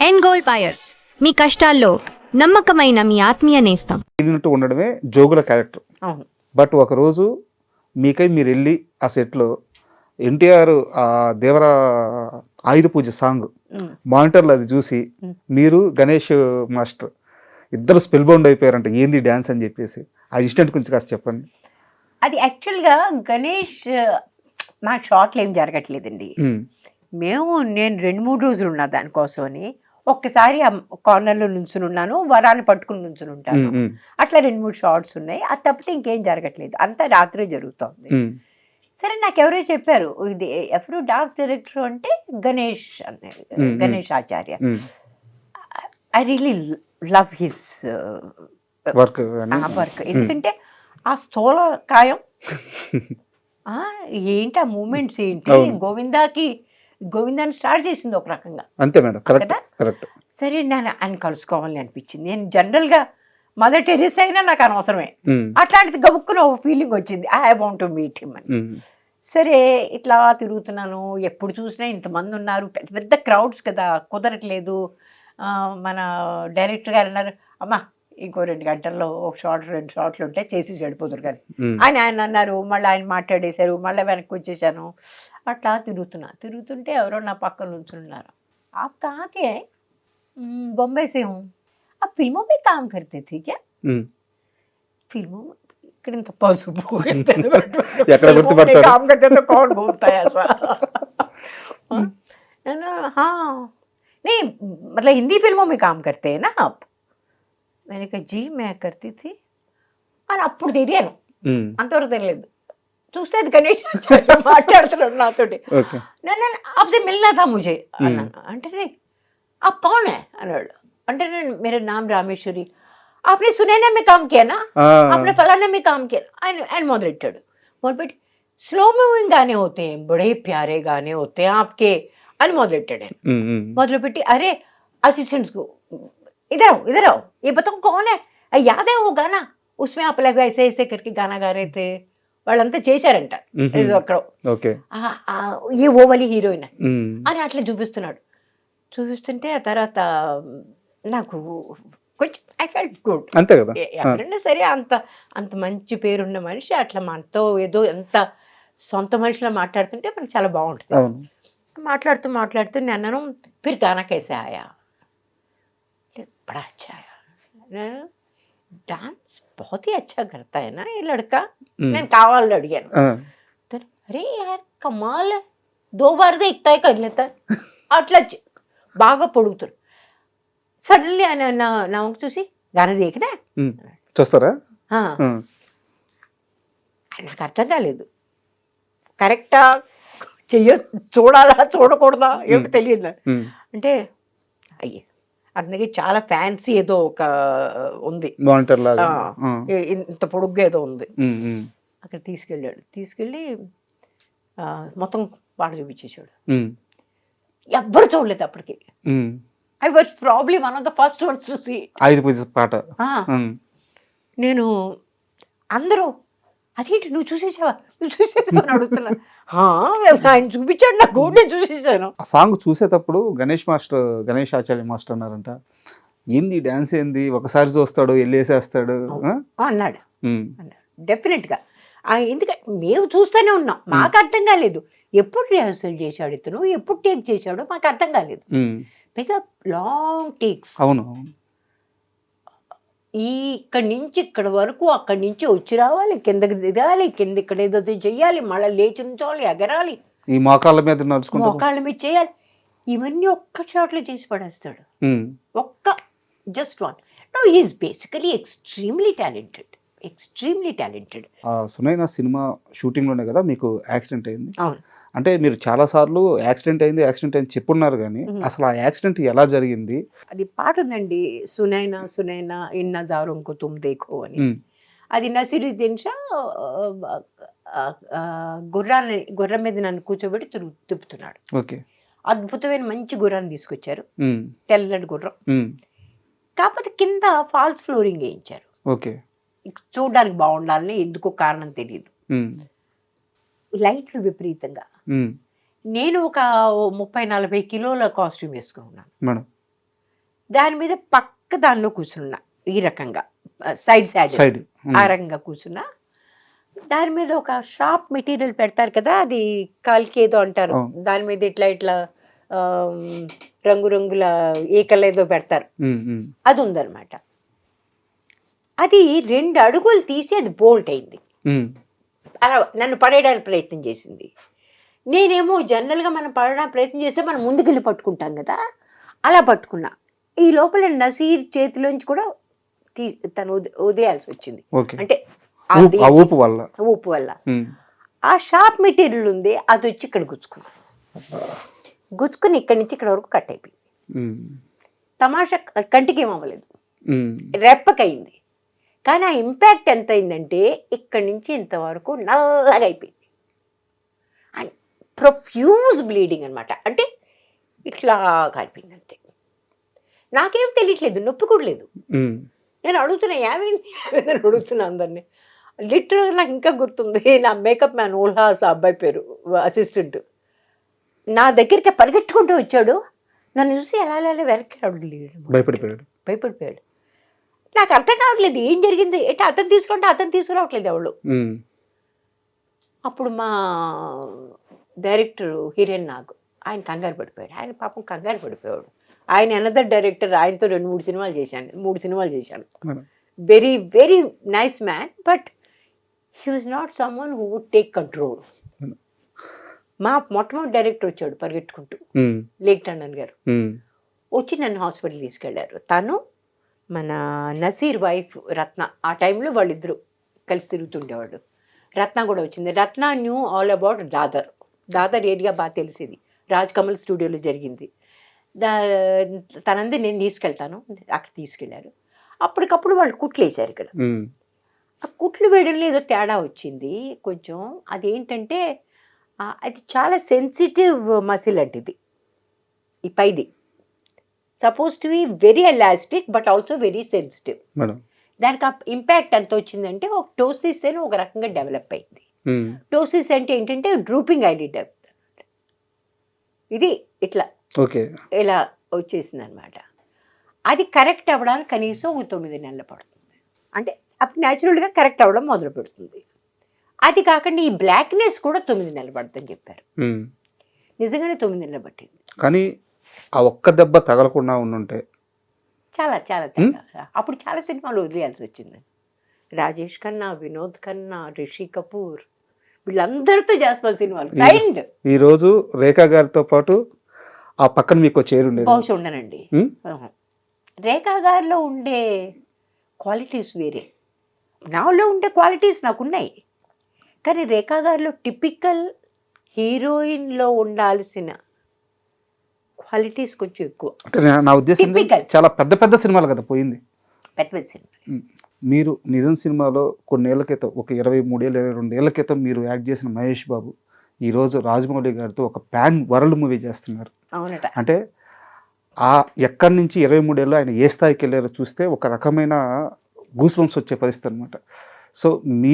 End gold buyers మీ కష్టాల్లో నమ్మకమైన మీ ఆత్మీయ నేస్తం. వెళ్ళినట్టు ఉండడమే జోగుల క్యారెక్టర్. అవును. బట్ ఒకరోజు మీకై మీరు వెళ్ళి ఆ సెట్లో ఎన్టీఆర్ ఆ దేవర ఆయుధ పూజ సాంగ్ మానిటర్లో అది చూసి మీరు గణేష్ మాస్టర్ ఇద్దరు స్పెల్ బౌండ్ అయిపోయారంట. ఏంది డ్యాన్స్ అని చెప్పేసి ఆ ఇన్సిడెంట్ గురించి కాస్త చెప్పండి. అది యాక్చువల్గా గణేష్ మా షార్ట్లు ఏం జరగట్లేదండి. నేను 2-3 రోజులు ఉన్నా దానికోసమని. ఒక్కసారి ఆ కార్నర్లో నుంచుని ఉన్నాను, వరాన్ని పట్టుకుని నుంచుని ఉంటాను. అట్లా 2-3 షార్ట్స్ ఉన్నాయి. అది తప్పితే ఇంకేం జరగట్లేదు, అంతా రాత్రే జరుగుతోంది. సరే, నాకు ఎవరో చెప్పారు, ఇది ఎవరు డాన్స్ డైరెక్టర్ అంటే గణేష్ అన్నారు, Ganesh Acharya. I really love his work. ఎందుకంటే ఆ స్థూల కాయం ఏంటి, ఆ మూమెంట్స్ ఏంటి, గోవిందాన్ని స్టార్ట్ చేసింది ఒక రకంగా. అంతే మేడం, కరెక్ట్. సరే, నేను ఆయన కలుసుకోవాలని అనిపించింది. నేను జనరల్గా మదర్ టెరెసా అయినా నాకు అనవసరమే, అట్లాంటిది గబుక్కున ఒక ఫీలింగ్ వచ్చింది, I want to meet him అని. సరే, ఇట్లా తిరుగుతున్నాను, ఎప్పుడు చూసినా ఇంతమంది ఉన్నారు, పెద్ద పెద్ద క్రౌడ్స్ కదా, కుదరట్లేదు. మన డైరెక్టర్ గారు అన్నారు, అమ్మా ఇంకో 2 గంటల్లో ఒక షార్ట్ 2 షార్ట్లు ఉంటే చేసి చెడిపోతారు కానీ ఆయన అన్నారు. మళ్ళీ ఆయన మాట్లాడేశారు, మళ్ళీ వెనక్కి వచ్చేసాను. అట్లా తిరుగుతుంటే ఎవరో నా పక్కన నుంచున్నారు. आप कहाँ के हैं? बॉम्बे से हूँ. आप फिल्मों में काम करते थे क्या? फिल्मों में ఇక్కడ ఇంత పసుపు काम करते तो कौन घूमता है ऐसा? हाँ, नहीं मतलब हिंदी फिल्मों में काम करते हैं ना आप? मैंने कहा जी मैं करती थी. అని అప్పుడు తెలియను, అంతవరకు తెలియదు. చూస్తే అది గణేష్ మాట్లాడుతున్నాడు నాతోటి. నేను ఆప్సే మిల్నా థా ముझे అన్నాను. అంటే आप कौन है అన్నాడు. అంటే నేను मेरा नाम रामेश्वरी. आपने सुनैना में काम किया ना, आपने फलाना में काम किया. ఆయన మొదలెట్టాడు. మొదలుపెట్టి స్లో మూవింగ్ గానే होते हैं, बड़े प्यारे गाने होते हैं आपके అని మొదలెట్టాడు. మొదలుపెట్టి అరే असिस्टेंट्स को इधर आओ ये बताओ कौन है, याद है वो गाना, उसमें आप लोग ऐसे ऐसे करके गाना गा रहे थे, వాళ్ళంతా చేశారంట అక్కడ, ఏ ఓ వలి హీరోయిన్ అని అట్లా చూపిస్తుంటే ఆ తర్వాత నాకు కొంచెం ఐ ఫెల్ట్ గుడ్. అంతే కదా, ఎవరైనా సరే అంత మంచి పేరున్న మనిషి అట్లా మనతో ఏదో ఎంత సొంత మనిషిలో మాట్లాడుతుంటే మనకు చాలా బాగుంటుంది. మాట్లాడుతూ నేను అన్నాను, ఫిర్ గానా కైసే ఆయా, బడా అచ్చా ఆయా, डांस बहुत ही अच्छा करता है ना ये लड़का. నేను కావాలని అడిగాను. అరే యార్ కమాల్, 2 बार देखता है कर लेता है. అట్లా బాగా పొడుగుతారు. సడన్లీ ఆయన నా వంక చూసి గాన దేకినా చూస్తారా, నాకు అర్థం కాలేదు. కరెక్టా చూడాలా చూడకూడదా ఏమిటి తెలియదు. అంటే అయ్యే అందుకే చాలా ఫ్యాన్సీ ఏదో ఒక ఉంది, మానిటర్ లాగా ఇంత పొడుగ్గా ఏదో ఉంది. అక్కడ తీసుకెళ్ళి మొత్తం పాట చూపించేశాడు. ఎవ్వరు చూడలేదు అప్పటికి. I was probably one of the first ones to see Ayudha Puja పాట. నేను అందరూ అదేంటి నువ్వు చూసేసావా అని అడుగుతున్నా. ఆయన చూపించాడు నాకు, నేను చూసేసాను. ఆ సాంగ్ చూసేటప్పుడు గణేష్ ఆచార్య మాస్టర్ అన్నారంట, ఏంది డాన్స్ ఏంది, ఒకసారి చూస్తాడు వెళ్ళేసేస్తాడు అన్నాడు. డెఫినెట్గా, ఎందుకంటే మేము చూస్తూనే ఉన్నాం, మాకు అర్థం కాలేదు ఎప్పుడు రిహర్సల్ చేశాడు ఇతను, ఎప్పుడు టేక్ చేశాడో మాకు అర్థం కాలేదు. పైగా లాంగ్ టేక్స్. అవును, ఇక్కడి నుంచి ఇక్కడ వరకు, అక్కడి నుంచి వచ్చి రావాలి, కిందకి దిగాలి, కింద ఇక్కడ ఏదో చెయ్యాలి, మళ్ళీ లేచి నుంచోవాలి, ఎగరాలి, ఈ మోకాళ్ళ మీద చేయాలి. ఇవన్నీ ఒక్క షాట్లో చేసి పడేస్తాడు, just one. No he is basically extremely talented. Sunaina సినిమా షూటింగ్ లోనే కదా మీకు యాక్సిడెంట్ అయింది. అవును. అంటే మీరు చాలా సార్లు యాక్సిడెంట్ అయింది చెప్పున్నారు, కానీ అసలు ఆ యాక్సిడెంట్ ఎలా జరిగింది? అది పాట ఉందండి, సునైనా ఇన్ నజారోं को तुम देखो అని. అది నసీరుద్దీన్ షా గుర్రం మీద నన్ను కూర్చోబెట్టి తిప్పుతున్నాడు. ఓకే. అద్భుతమైన మంచి గుర్రాన్ని తీసుకొచ్చారు, తెల్లటి గుర్రం. కాకపోతే కింద ఫాల్స్ ఫ్లోరింగ్ వేయించారు. ఓకే. చూడడానికి బాగుండాలని ఎందుకో కారణం తెలియదు. లైట్లు విపరీతంగా. నేను ఒక 30-40 కిలోల కాస్ట్యూమ్ వేసుకుని ఉన్నాను. దాని మీద పక్క దానిలో కూర్చున్నా ఈ రకంగా సైడ్ సైడ్ ఆ రకంగా కూర్చున్నా. దాని మీద ఒక షార్ప్ మెటీరియల్ పెడతారు కదా, అది కాల్కి ఏదో అంటారు, దాని మీద ఇట్లా ఇట్లా రంగురంగుల ఏకలేదో పెడతారు, అది ఉందన్నమాట. అది 2 అడుగులు తీసి అది బోల్ట్ అయింది. అలా నన్ను పడేయడానికి ప్రయత్నం చేసింది. నేనేమో జనరల్గా మనం పడడానికి ప్రయత్నం చేస్తే మనం ముందుకెళ్ళి పట్టుకుంటాం కదా, అలా పట్టుకున్నా. ఈ లోపల నసీర్ చేతిలోంచి కూడా తను వదిలేయాల్సి వచ్చింది. అంటే ఊపు వల్ల ఆ షార్ప్ మెటీరియల్ ఉంది, అది వచ్చి ఇక్కడ గుచ్చుకుని ఇక్కడి నుంచి ఇక్కడ వరకు కట్ అయిపోయింది. తమాషా కంటికి ఏమవ్వలేదు, రెప్పకయింది. కానీ ఆ ఇంపాక్ట్ ఎంత అయిందంటే ఇక్కడి నుంచి ఇంతవరకు నల్లగా అయిపోయింది. అండ్ ప్రొఫ్యూజ్ బ్లీడింగ్ అనమాట. అంటే ఇట్లా కలిపింది అంతే. నాకేం తెలియట్లేదు, నొప్పి కూడా లేదు. నేను అడుగుతున్నా ఏమైంది అని అడుగుతున్నా అందరినీ. లిటరల్గా నాకు ఇంకా గుర్తుంది, నా మేకప్ మ్యాన్ ఉల్హాస్ అబ్బాయి పేరు, అసిస్టెంట్, నా దగ్గరికి పరిగెట్టుకుంటూ వచ్చాడు. నన్ను చూసి ఎలా వెనక్కి భయపడిపోయాడు. నాకు అర్థం కావట్లేదు ఏం జరిగింది. అంటే అతను తీసుకురావట్లేదు ఎవరు. అప్పుడు మా డైరెక్టర్ హిరేన్ నాగ్, ఆయన కంగారు పడిపోయాడు. ఆయన పాపం కంగారు పడిపోయాడు. ఆయన అనదర్ డైరెక్టర్, ఆయనతో 2-3 సినిమాలు చేశాను, 3 సినిమాలు చేశాను. Very very nice man, but he was not someone who would take control. మా మొట్టమొదటి డైరెక్టర్ వచ్చాడు పరిగెట్టుకుంటూ, లేక్ టండన్ గారు, వచ్చి నన్ను హాస్పిటల్ తీసుకెళ్లారు. తను మన నసీర్ వైఫ్ రత్న, ఆ టైంలో వాళ్ళిద్దరూ కలిసి తిరుగుతుండేవాడు. రత్న కూడా వచ్చింది. Ratna knew all about Dadar area బాగా తెలిసింది, రాజ్ కమల్ స్టూడియోలో జరిగింది. తనంది నేను తీసుకెళ్తాను, అక్కడ తీసుకెళ్లారు. అప్పటికప్పుడు వాళ్ళు కుట్లు వేశారు ఇక్కడ. ఆ కుట్లు వేయడంలో ఏదో తేడా వచ్చింది కొంచెం. అదేంటంటే అది చాలా సెన్సిటివ్ మసిల్ అంటే ఇది, ఈ పైది suppose to be very elastic but also very sensitive. దానికి ఆ ఇంపాక్ట్ ఎంత వచ్చిందంటే ఒక టోసిస్ అని ఒక రకంగా డెవలప్ అయింది. టోసిస్ అంటే ఏంటంటే డ్రూపింగ్ ఐలిడ్, ఇది ఇట్లా ఇలా వచ్చేసింది అనమాట. అది కరెక్ట్ అవ్వడానికి కనీసం 9 నెలలు పడుతుంది. అంటే అప్పుడు న్యాచురల్గా కరెక్ట్ అవ్వడం మొదలు పెడుతుంది. అది కాకుండా ఈ బ్లాక్నెస్ కూడా 9 నెలలు పడుతుందని చెప్పారు. నిజంగానే 9 నెలలు పట్టింది. కానీ ఆ ఒక్క దెబ్బ తగలకుండా ఉండుంటే చాలా అప్పుడు చాలా సినిమాలు వదిలేయాల్సి వచ్చింది. రాజేష్ ఖన్నా, వినోద్ ఖన్నా, రిషి కపూర్, వీళ్ళందరితో చేస్తాం సినిమాలు. సైండ్ ఈరోజు రేఖా గారితో పాటు ఆ పక్కన మీకు చేరుండేది బహుశా ఉండనండి. రేఖా గారిలో ఉండే క్వాలిటీస్ వేరే, నాలో ఉండే క్వాలిటీస్ నాకున్నాయి. కానీ రేఖా గారిలో టిపికల్ హీరోయిన్లో ఉండాల్సిన క్వాలిటీస్ కొంచెం ఎక్కువ. నా ఉద్దేశం చాలా పెద్ద సినిమాలు కదా పోయింది, పెద్ద సినిమా. మీరు నిజం సినిమాలో కొన్నేళ్ల క్రితం, ఒక 23-22 ఏళ్ల క్రితం మీరు యాక్ట్ చేసిన మహేష్ బాబు ఈరోజు రాజమౌళి గారితో ఒక పాన్ వరల్డ్ మూవీ చేస్తున్నారు. అవునట. అంటే ఆ ఎక్కడి నుంచి 23 ఏళ్ళు ఆయన ఏ స్థాయికి వెళ్ళారో చూస్తే ఒక రకమైన గూస్ బంప్స్ వచ్చే పరిస్థితి అనమాట. సో మీ